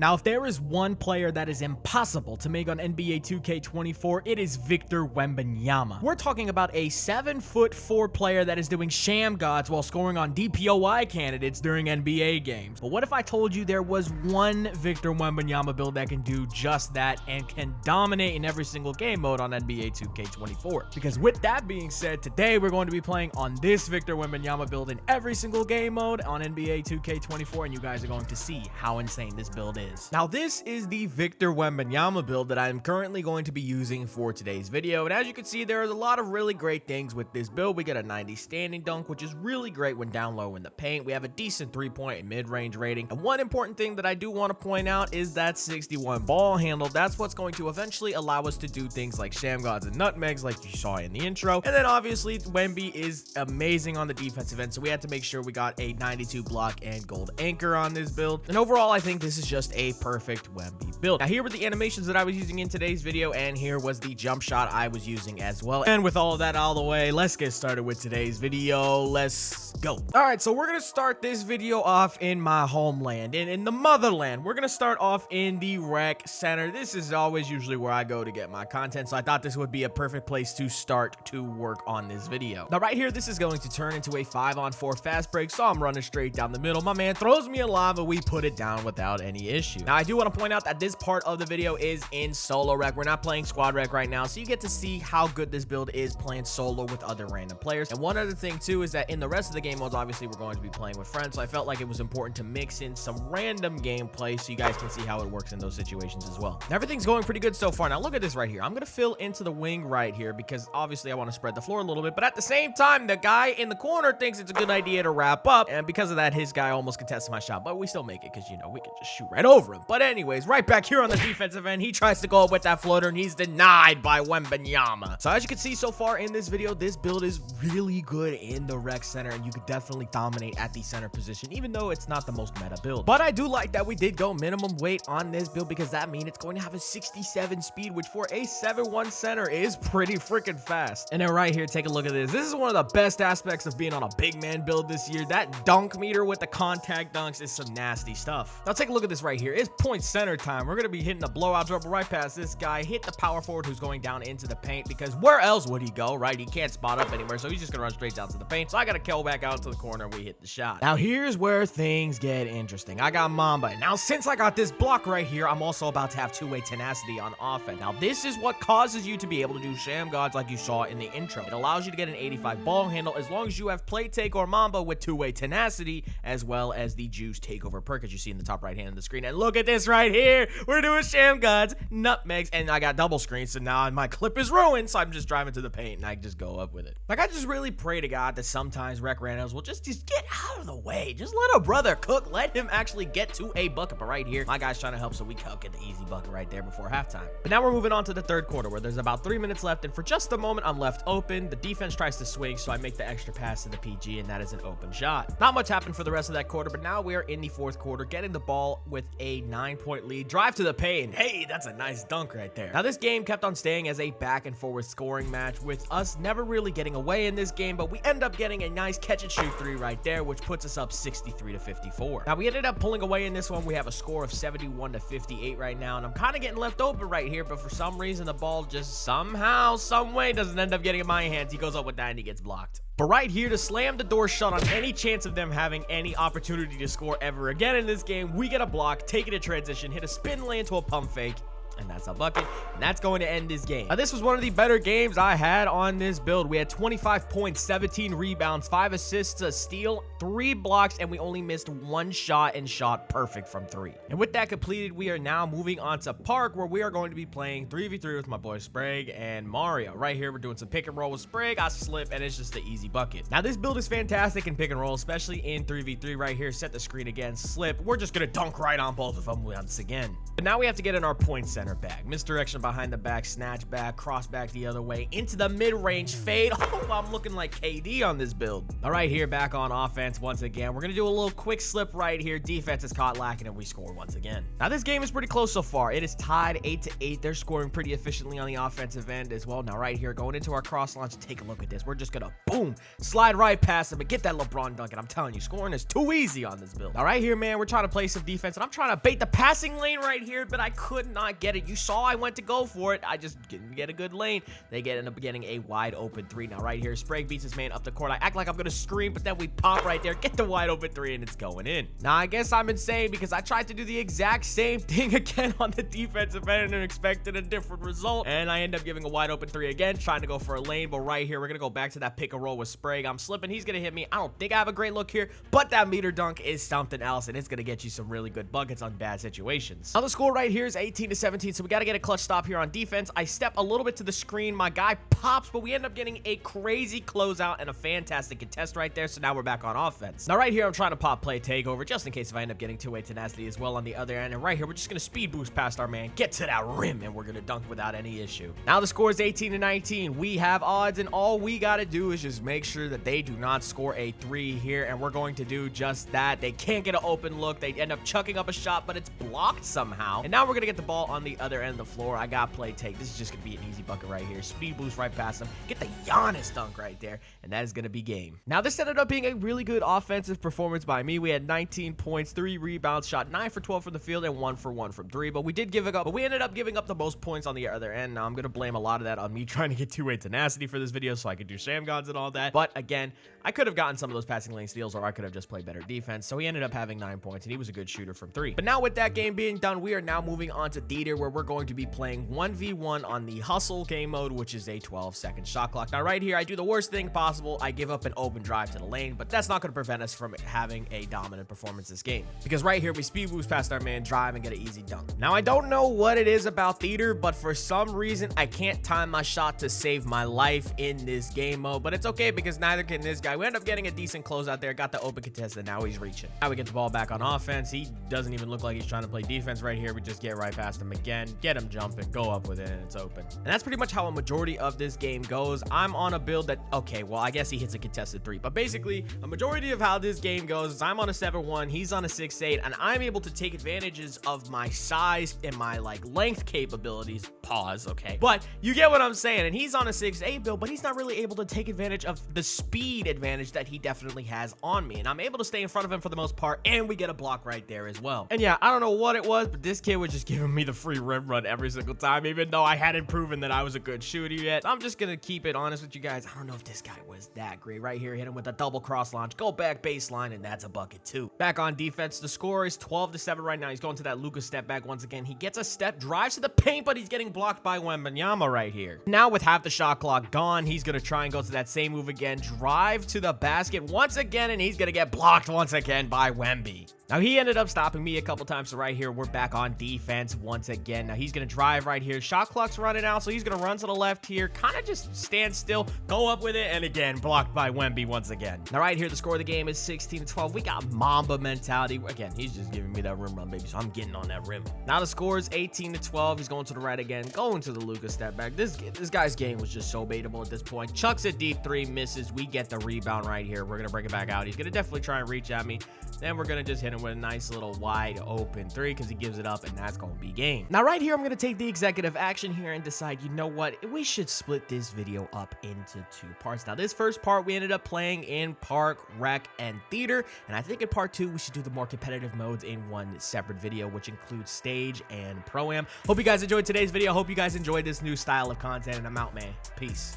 Now, if there is one player that is impossible to make on NBA 2K24, it is Victor Wembanyama. We're talking about a 7'4" player that is doing sham gods while scoring on DPOY candidates during NBA games. But what if I told you there was one Victor Wembanyama build that can do just that and can dominate in every single game mode on NBA 2K24? Because with that being said, today we're going to be playing on this Victor Wembanyama build in every single game mode on NBA 2K24, and you guys are going to see how insane this build is. Now, this is the Victor Wembanyama build that I'm currently going to be using for today's video, and as you can see, there is a lot of really great things with this build. We get a 90 standing dunk, which is really great when down low in the paint. We have a decent 3-point and mid-range rating, and one important thing that I do want to point out is that 61 ball handle. That's what's going to eventually allow us to do things like sham gods and nutmegs like you saw in the intro. And then obviously Wemby is amazing on the defensive end, so we had to make sure we got a 92 block and gold anchor on this build. And overall, I think this is just a perfect Wemby build. Now, here were the animations that I was using in today's video, and here was the jump shot I was using as well. And with all of that out of the way, let's get started with today's video. Let's go. All right, so we're gonna start this video off in my homeland, in the motherland. We're gonna start off in the rec center. This is always usually where I go to get my content, so I thought this would be a perfect place to start to work on this video. Now, right here, this is going to turn into a 5-on-4 fast break, so I'm running straight down the middle. My man throws me a lava, we put it down without any issue. Now, I do want to point out that this part of the video is in solo rec. We're not playing squad rec right now, so you get to see how good this build is playing solo with other random players. And one other thing too is that in the rest of the game modes, obviously we're going to be playing with friends, so I felt like it was important to mix in some random gameplay so you guys can see how it works in those situations as well. Now, everything's going pretty good so far. Now look at this right here. I'm going to fill into the wing right here because obviously I want to spread the floor a little bit, but at the same time, the guy in the corner thinks it's a good idea to wrap up, and because of that, his guy almost contested my shot, but we still make it because, you know, we can just shoot right over him. But anyways, right back here on the defensive end, he tries to go up with that floater, and he's denied by Wembanyama. So as you can see so far in this video, this build is really good in the rec center, and you could definitely dominate at the center position, even though it's not the most meta build. But I do like that we did go minimum weight on this build because that means it's going to have a 67 speed, which for a 7'1" center is pretty freaking fast. And then right here, take a look at this. This is one of the best aspects of being on a big man build this year. That dunk meter with the contact dunks is some nasty stuff. Now take a look at this right here. It's point center time. We're going to be hitting a blowout dribble right past this guy, hit the power forward who's going down into the paint because where else would he go, right? He can't spot up anywhere, so he's just going to run straight down to the paint. So I got to kill back out to the corner and we hit the shot. Now here's where things get interesting. I got Mamba. And now since I got this block right here, I'm also about to have two-way tenacity on offense. Now this is what causes you to be able to do sham gods like you saw in the intro. It allows you to get an 85 ball handle as long as you have play take or Mamba with two-way tenacity, as well as the juice takeover perk as you see in the top right hand of the screen. And look at this right here. We're doing sham gods, nutmegs, and I got double screen, so now my clip is ruined, so I'm just driving to the paint and I just go up with it. Like, I just really pray to God that sometimes rec randos will just get out of the way. Just let a brother cook. Let him actually get to a bucket. But right here, my guy's trying to help, so we get the easy bucket right there before halftime. But now we're moving on to the third quarter where there's about 3 minutes left, and for just a moment, I'm left open. The defense tries to swing, so I make the extra pass to the PG, and that is an open shot. Not much happened for the rest of that quarter, but now we are in the fourth quarter, getting the ball with a 9-point lead. Drive to the paint. Hey, that's a nice dunk right there. Now, this game kept on staying as a back and forward scoring match with us never really getting away in this game, but we end up getting a nice catch and shoot three right there, which puts us up 63-54. Now, we ended up pulling away in this one. We have a score of 71-58 right now, and I'm kind of getting left open right here, but for some reason, the ball just somehow, some way doesn't end up getting in my hands. He goes up with that and he gets blocked. But right here, to slam the door shut on any chance of them having any opportunity to score ever again in this game, we get a block, take it in transition, hit a spin lane to a pump fake, and that's a bucket, and that's going to end this game. Now, this was one of the better games I had on this build. We had 25 points, 17 rebounds, 5 assists, a steal, 3 blocks, and we only missed 1 shot and shot perfect from 3. And with that completed, we are now moving on to Park, where we are going to be playing 3v3 with my boy Sprague and Mario. Right here, we're doing some pick and roll with Sprague. I slip, and it's just an easy bucket. Now, this build is fantastic in pick and roll, especially in 3v3 right here. Set the screen again, slip. We're just going to dunk right on both of them once again. But now we have to get in our point center. center back. Misdirection behind the back, snatch back, cross back the other way, into the mid-range fade. Oh, I'm looking like KD on this build. All right, here back on offense once again. We're going to do a little quick slip right here. Defense is caught lacking, and we score once again. Now, this game is pretty close so far. It is tied 8-8. They're scoring pretty efficiently on the offensive end as well. Now, right here, going into our cross launch, take a look at this. We're just going to, boom, slide right past him and get that LeBron dunk. And I'm telling you, scoring is too easy on this build. All right, here, man, we're trying to play some defense, and I'm trying to bait the passing lane right here, but I could not get it. You saw I went to go for it. I just didn't get a good lane. They end up getting a wide open three. Now, right here, Sprague beats his man up the court. I act like I'm going to scream, but then we pop right there, get the wide open three, and it's going in. Now, I guess I'm insane because I tried to do the exact same thing again on the defensive end and expected a different result, and I end up giving a wide open three again, trying to go for a lane, but right here, we're going to go back to that pick and roll with Sprague. I'm slipping. He's going to hit me. I don't think I have a great look here, but that meter dunk is something else, and it's going to get you some really good buckets on bad situations. Now, the score right here is 18-17, so we got to get a clutch stop here on defense. I step a little bit to the screen. My guy pops, but we end up getting a crazy closeout and a fantastic contest right there, so now we're back on offense. Now, right here, I'm trying to pop play takeover just in case if I end up getting two-way tenacity as well on the other end, and right here, we're just going to speed boost past our man, get to that rim, and we're going to dunk without any issue. Now, the score is 18-19. We have odds, and all we got to do is just make sure that they do not score a three here, and we're going to do just that. They can't get an open look. They end up chucking up a shot, but it's blocked somehow, and now we're going to get the ball on the other end of the floor. I got play take. This is just going to be an easy bucket right here. Speed boost right past him. Get the Giannis dunk right there, and that is going to be game. Now, this ended up being a really good offensive performance by me. We had 19 points, 3 rebounds, shot 9 for 12 from the field, and 1 for 1 from 3, but we ended up giving up the most points on the other end. Now, I'm going to blame a lot of that on me trying to get two-way tenacity for this video so I could do sham gods and all that, but again, I could have gotten some of those passing lane steals, or I could have just played better defense, so he ended up having 9 points, and he was a good shooter from 3. But now with that game being done, we are now moving on to theater, where we're going to be playing 1v1 on the hustle game mode, which is a 12-second shot clock. Now, right here, I do the worst thing possible. I give up an open drive to the lane, but that's not going to prevent us from having a dominant performance this game, because right here, we speed boost past our man, drive, and get an easy dunk. Now, I don't know what it is about theater, but for some reason, I can't time my shot to save my life in this game mode, but it's okay because neither can this guy. We end up getting a decent close out there, got the open contest, and now he's reaching. Now we get the ball back on offense. He doesn't even look like he's trying to play defense right here. We just get right past him again, get him jumping, go up with it, and it's open. And that's pretty much how a majority of this game goes. I'm on a build that, okay, well, I guess he hits a contested 3, but basically, a majority of how this game goes is I'm on a 7-1, he's on a 6-8, and I'm able to take advantages of my size and my, like, length capabilities. Pause, okay? But you get what I'm saying, and he's on a 6-8 build, but he's not really able to take advantage of the speed advantage that he definitely has on me, and I'm able to stay in front of him for the most part, and we get a block right there as well. And yeah, I don't know what it was, but this kid was just giving me the free rim run every single time, even though I hadn't proven that I was a good shooter yet. I'm just gonna keep it honest with you guys. I don't know if this guy was that great. Right here, hit him with a double cross launch, go back baseline, and that's a bucket too. Back on defense, the score is 12-7 right now. He's going to that Luka step back once again. He gets a step, drives to the paint, but he's getting blocked by Wembanyama right here. Now with half the shot clock gone, he's gonna try and go to that same move again, drive to the basket once again, and he's gonna get blocked once again by Wemby. Now, he ended up stopping me a couple times, so right here, we're back on defense once again. Now, he's going to drive right here. Shot clock's running out, so he's going to run to the left here, kind of just stand still, go up with it, and again, blocked by Wemby once again. Now, right here, the score of the game is 16-12. We got Mamba mentality. Again, he's just giving me that rim run, baby, so I'm getting on that rim. Now, the score is 18-12. He's going to the right again, going to the Luka step back. This guy's game was just so baitable at this point. Chucks a deep 3, misses. We get the rebound right here. We're going to bring it back out. He's going to definitely try and reach at me. Then we're going to just hit him with a nice little wide open 3 because he gives it up, and that's going to be game. Now, right here, I'm going to take the executive action here and decide, you know what? We should split this video up into 2 parts. Now, this first part, we ended up playing in Park, Rec, and Theater, and I think in part 2, we should do the more competitive modes in one separate video, which includes Stage and Pro-Am. Hope you guys enjoyed today's video. Hope you guys enjoyed this new style of content, and I'm out, man. Peace.